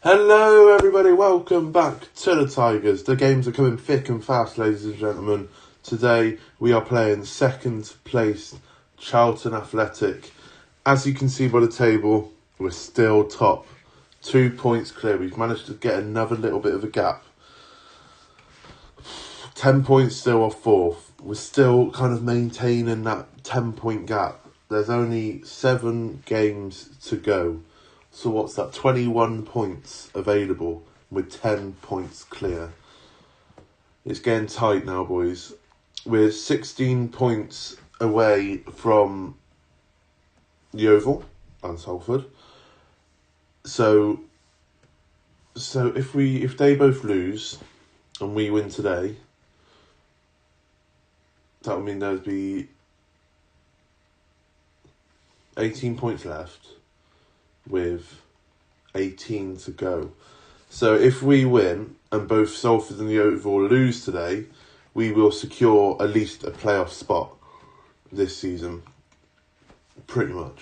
Hello everybody, welcome back to the Tigers. The games are coming thick and fast, ladies and gentlemen. Today we are playing second place Charlton Athletic. As you can see by the table, we're still top. 2 points clear. We've managed to get another little bit of a gap. 10 points still off fourth. We're still kind of maintaining that 10-point gap. There's only 7 games to go. So what's that? 21 points available with 10 points clear. It's getting tight now, boys. We're 16 points away from the Oval and Salford. So if they both lose and we win today, that would mean there'd be 18 points left with 18 to go. So if we win and both Salford and the Oval lose today, we will secure at least a playoff spot this season. Pretty much.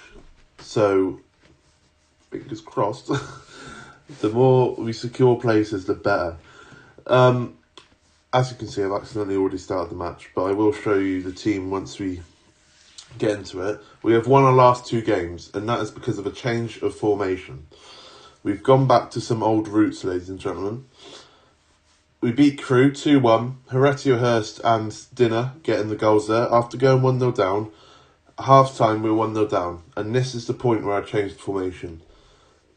So, fingers crossed. The more we secure places, the better. As you can see, I've accidentally already started the match, but I will show you the team once we get into it. We have won our last 2 games, and that is because of a change of formation. We've gone back to some old roots, ladies and gentlemen. We beat Crewe 2-1. Horatio Hurst and Dinner getting the goals there. After going 1-0 down, half time we were 1-0 down. And this is the point where I changed the formation.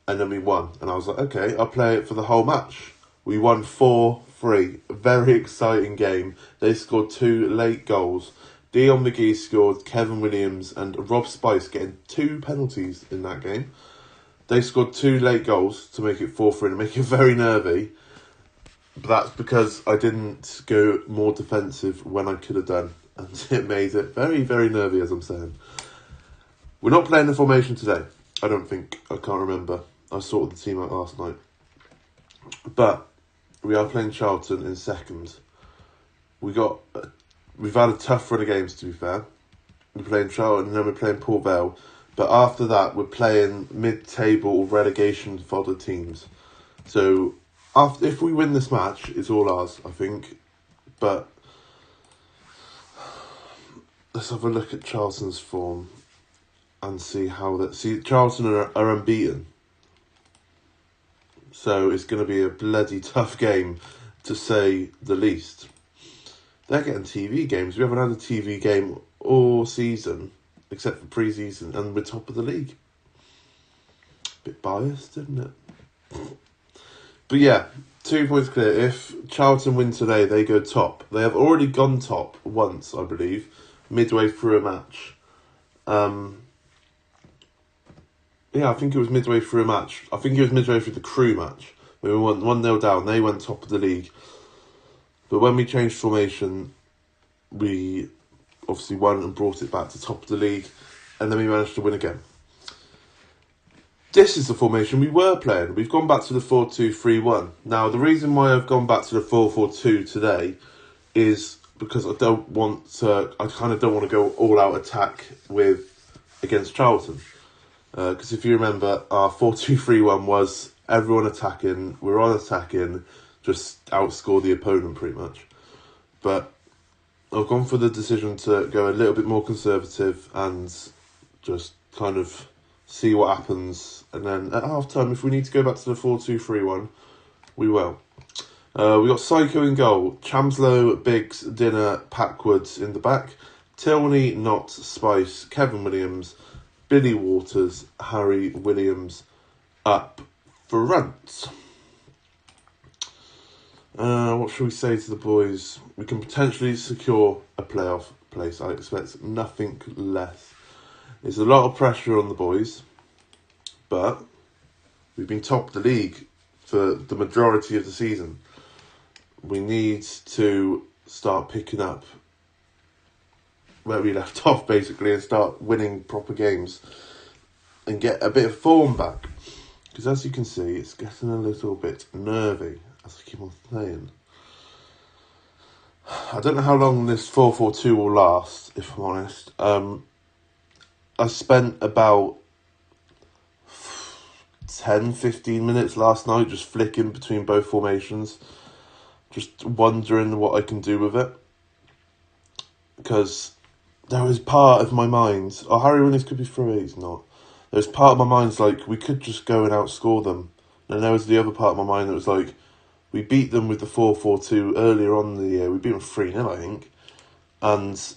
And then we won. And I was like, okay, I'll play it for the whole match. We won 4-3. A very exciting game. They scored 2 late goals. Dion McGee scored, Kevin Williams and Rob Spice getting 2 penalties in that game. They scored 2 late goals to make it 4-3 and make it very nervy. But that's because I didn't go more defensive when I could have done. And it made it very, very nervy, as I'm saying. We're not playing the formation today. I don't think. I can't remember. I sorted the team out last night. But we are playing Charlton in second. We've had a tough run of games, to be fair. We're playing Charlton and then we're playing Port Vale. But after that, we're playing mid-table relegation fodder teams. So, if we win this match, it's all ours, I think. But let's have a look at Charlton's form and see how that... See, Charlton are unbeaten. So, it's going to be a bloody tough game, to say the least. They're getting TV games. We haven't had a TV game all season, except for pre-season, and we're top of the league. Bit biased, isn't it? But yeah, 2 points clear. If Charlton win today, they go top. They have already gone top once, I believe, midway through a match. Yeah, I think it was midway through a match. I think it was midway through the Crewe match. We went 1-0 down. They went top of the league. But when we changed formation, we obviously won and brought it back to top of the league. And then we managed to win again. This is the formation we were playing. We've gone back to the 4-2-3-1. Now, the reason why I've gone back to the 4-4-2 today is because I kind of don't want to go all-out attack against Charlton. Because if you remember, our 4-2-3-1 was everyone attacking, we're on attacking, just outscore the opponent pretty much. But I've gone for the decision to go a little bit more conservative and just kind of see what happens. And then at half time, if we need to go back to the 4-2-3-1, we will. We got Psycho in goal, Chamslow, Biggs, Dinner, Packwoods in the back, Tilney, Knott, Spice, Kevin Williams, Billy Waters, Harry Williams up front. What should we say to the boys? We can potentially secure a playoff place. I expect nothing less. There's a lot of pressure on the boys, but we've been top of the league for the majority of the season. We need to start picking up where we left off, basically, and start winning proper games and get a bit of form back. Because as you can see, it's getting a little bit nervy as I keep on playing. I don't know how long this 4-4-2 will last, if I'm honest. I spent about 10, 15 minutes last night, just flicking between both formations, just wondering what I can do with it. Because there was part of my mind, oh, Harry Williams could be through, he's not. There was part of my mind like, we could just go and outscore them. And there was the other part of my mind that was like, we beat them with the 4-4-2 earlier on in the year. We beat them 3-0, I think. And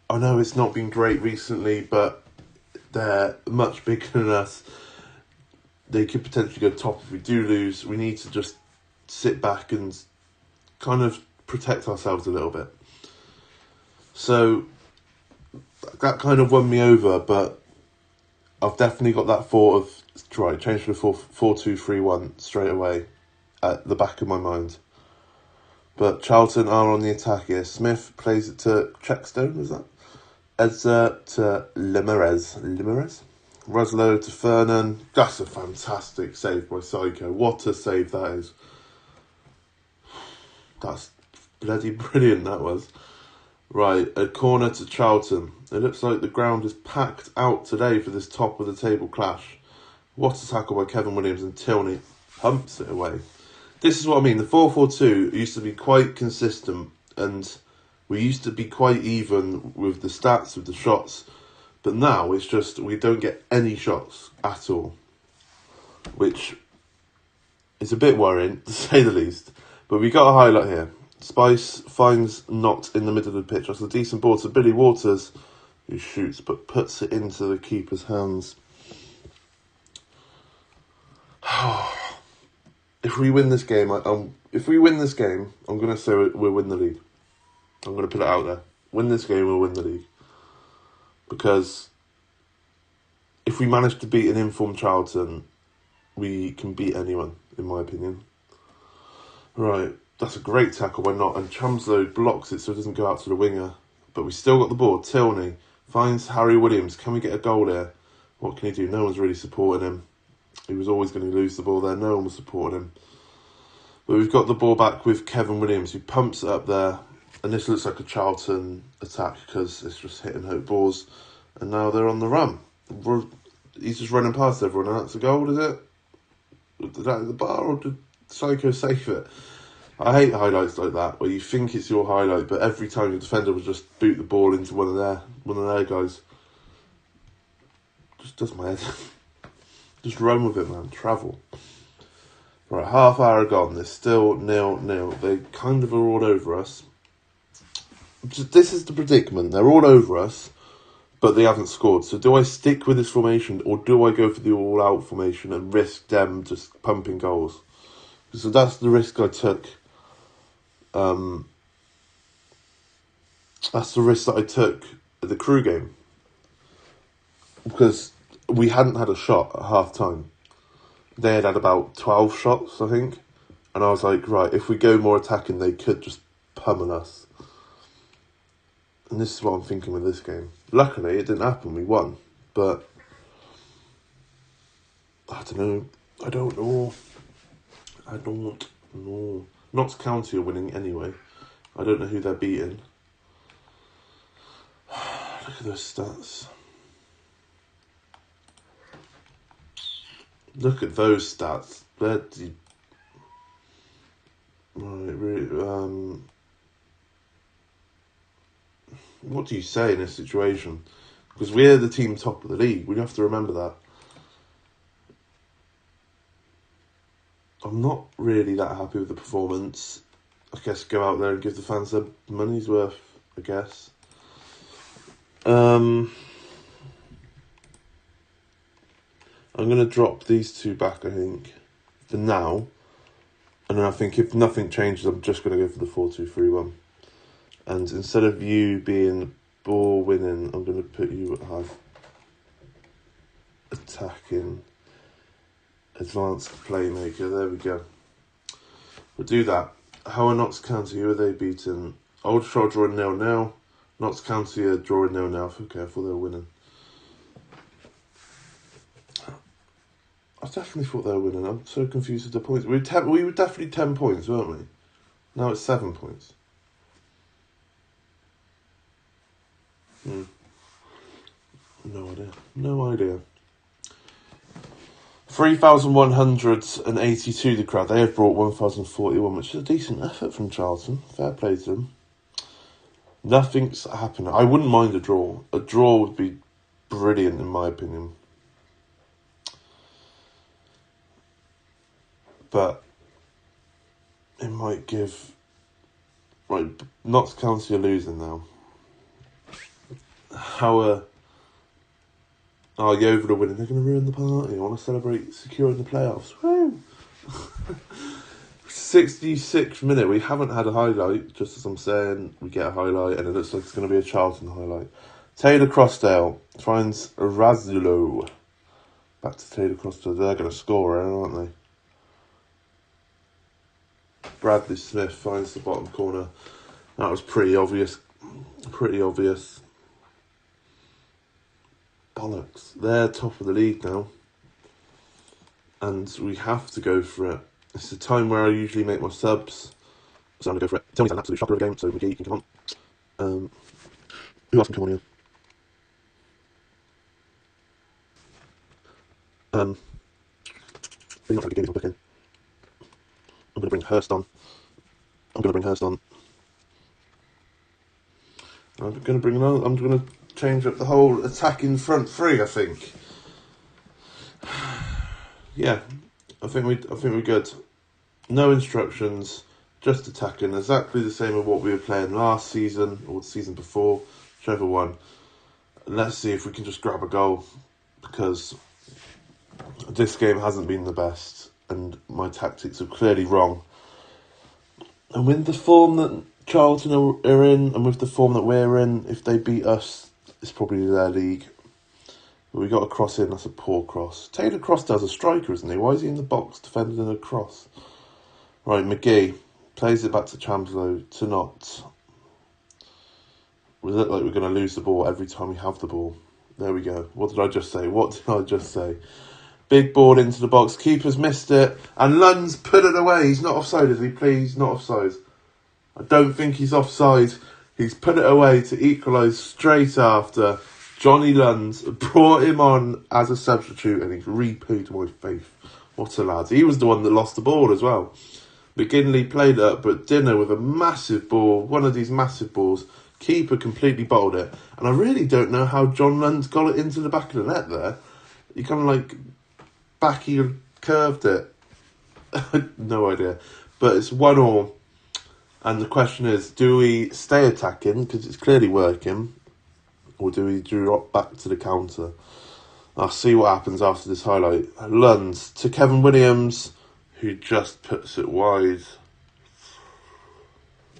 I know it's not been great recently, but they're much bigger than us. They could potentially go top if we do lose. We need to just sit back and kind of protect ourselves a little bit. So that kind of won me over, but I've definitely got that thought of, right, change to the 4-2-3-1 straight away at the back of my mind. But Charlton are on the attack here. Smith plays it to Checkstone, is that? Edza to Limerez. Reslow to Fernan. That's a fantastic save by Psycho. What a save that is. That's bloody brilliant, that was. Right, a corner to Charlton. It looks like the ground is packed out today for this top of the table clash. What a tackle by Kevin Williams, and Tilney pumps it away. This is what I mean. The 4-4-2 used to be quite consistent, and we used to be quite even with the stats, with the shots. But now it's just we don't get any shots at all, which is a bit worrying, to say the least. But we got a highlight here. Spice finds Knott in the middle of the pitch. That's a decent ball to Billy Waters, who shoots but puts it into the keeper's hands. If we win this game, I'm going to say we'll win the league. I'm going to put it out there. Win this game, we'll win the league. Because if we manage to beat an informed Charlton, we can beat anyone, in my opinion. Right, that's a great tackle by Knott, and Chamslow blocks it so it doesn't go out to the winger. But we still got the ball. Tilney finds Harry Williams. Can we get a goal here? What can he do? No one's really supporting him. He was always going to lose the ball there. No one was supporting him. But we've got the ball back with Kevin Williams, who pumps it up there. And this looks like a Charlton attack because it's just hit and hope balls. And now they're on the run. He's just running past everyone, and that's a goal, is it? Did that at the bar, or did Psycho save it? I hate highlights like that, where you think it's your highlight, but every time your defender will just boot the ball into one of their guys. Just does my head. Just run with it, man. Travel. Right, half hour gone. There's still 0-0. They kind of are all over us. This is the predicament. They're all over us, but they haven't scored. So do I stick with this formation, or do I go for the all-out formation and risk them just pumping goals? So that's the risk I took. That's the risk that I took at the Crew game. Because we hadn't had a shot at half-time. They had about 12 shots, I think. And I was like, right, if we go more attacking, they could just pummel us. And this is what I'm thinking with this game. Luckily, it didn't happen. We won. But I don't know. Notts County are winning anyway. I don't know who they're beating. Look at those stats. Look at those stats. What do you say in this situation? Because we're the team top of the league. We have to remember that. I'm not really that happy with the performance. I guess go out there and give the fans their money's worth, I guess. I'm going to drop these two back, I think, for now. And then I think if nothing changes, I'm just going to go for the 4-2-3-1. And instead of you being ball winning, I'm going to put you at half attacking, advanced playmaker. There we go. We'll do that. How are Notts County? Who are they beating? Old Shaw drawing 0-0. Notts County are drawing 0-0. Okay, I thought they were winning. I definitely thought they were winning. I'm so confused with the points. We were definitely 10 points, weren't we? Now it's 7 points. No idea. 3,182 the crowd. They have brought 1,041, which is a decent effort from Charlton. Fair play to them. Nothing's happened. I wouldn't mind a draw. A draw would be brilliant in my opinion. But it might give... Right, Notts County are losing now. How Yeovil are winning. They're going to ruin the party. I want to celebrate securing the playoffs. Woo! 66th minute. We haven't had a highlight. Just as I'm saying, we get a highlight, and it looks like it's going to be a Charlton highlight. Taylor Crossdale finds Razulo. Back to Taylor Crossdale. They're going to score, aren't they? Bradley Smith finds the bottom corner. That was pretty obvious. Pretty obvious. Bollocks. They're top of the league now. And we have to go for it. It's a time where I usually make my subs. So I'm going to go for it. Tony's an absolute shocker of the game, so McGee can come on. Who else can come on here? He's not going to give me some cooking. I'm going to bring Hurst on. I'm going to change up the whole attacking front three, I think. Yeah, I think we're good. No instructions, just attacking. Exactly the same as what we were playing last season or the season before, whichever one. Let's see if we can just grab a goal, because this game hasn't been the best and my tactics are clearly wrong. And with the form that Charlton are in, and with the form that we're in, if they beat us, it's probably their league. But we got a cross in, that's a poor cross. Taylor Crossdale's a striker, isn't he? Why is he in the box defending a cross? Right, McGee plays it back to Chamslow, to Notts. We look like we're going to lose the ball every time we have the ball. There we go. What did I just say? Big ball into the box. Keeper's missed it. And Lund's put it away. He's not offside, is he? Please, not offside. I don't think he's offside. He's put it away to equalise straight after. Johnny Lund brought him on as a substitute and he's repooed my faith. What a lad. He was the one that lost the ball as well. McGinley played it up, but Dinner with a massive ball. One of these massive balls. Keeper completely bottled it. And I really don't know how John Lund got it into the back of the net there. He kind of like backy curved it. No idea. But it's 1-1. And the question is, do we stay attacking, because it's clearly working, or do we drop back to the counter? I'll see what happens after this highlight. Lund to Kevin Williams, who just puts it wide.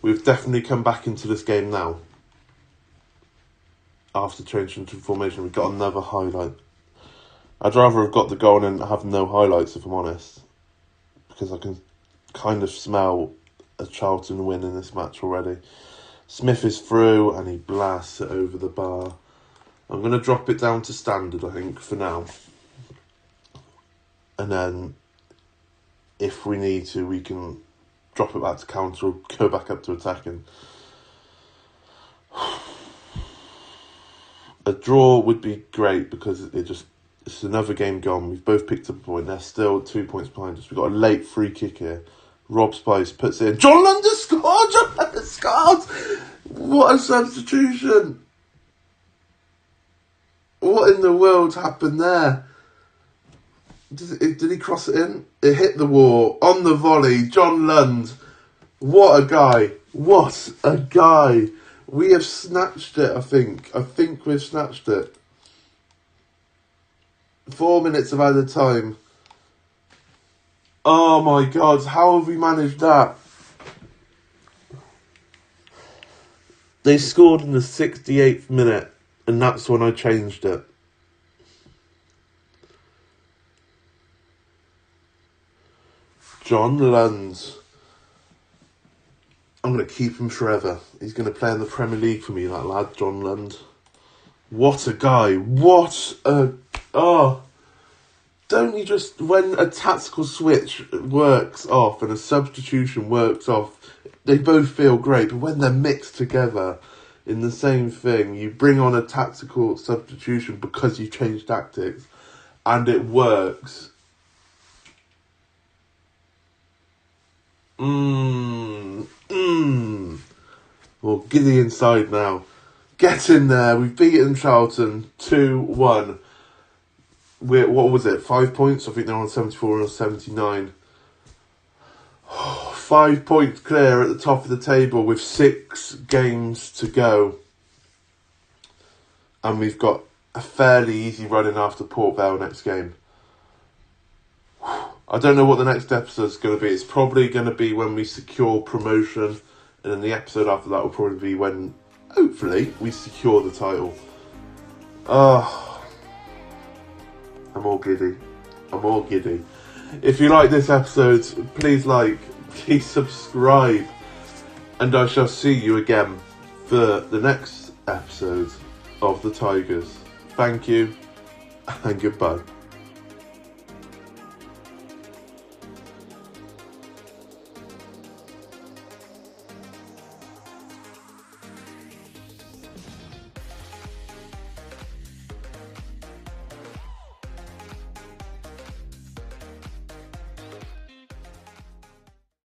We've definitely come back into this game now. After changing to formation, we've got another highlight. I'd rather have got the goal and have no highlights, if I'm honest. Because I can kind of smell a Charlton win in this match already. Smith is through and he blasts it over the bar. I'm going to drop it down to standard, I think, for now. And then, if we need to, we can drop it back to counter or go back up to attacking. A draw would be great because it's another game gone. We've both picked up a point. They're still 2 points behind us. We've got a late free kick here. Rob Spice puts it in. John Lund scored! John Lund scored! What a substitution! What in the world happened there? Did he cross it in? It hit the wall on the volley. John Lund. What a guy. What a guy. We have snatched it, I think. I think we've snatched it. 4 minutes of added time. Oh my God, how have we managed that? They scored in the 68th minute, and that's when I changed it. John Lund. I'm going to keep him forever. He's going to play in the Premier League for me, that lad, John Lund. What a guy. What a... Oh... Don't you just, when a tactical switch works off and a substitution works off, they both feel great, but when they're mixed together in the same thing, you bring on a tactical substitution because you change tactics and it works, Well, giddy inside now. Get in there. We've beaten Charlton 2-1. What was it? 5 points? I think they're on 74 and 79. 5 points clear at the top of the table with 6 games to go. And we've got a fairly easy run in after Port Vale next game. I don't know what the next episode is going to be. It's probably going to be when we secure promotion. And then the episode after that will probably be when, hopefully, we secure the title. I'm all giddy. I'm all giddy. If you like this episode, please like, please subscribe. And I shall see you again for the next episode of The Tigers. Thank you and goodbye.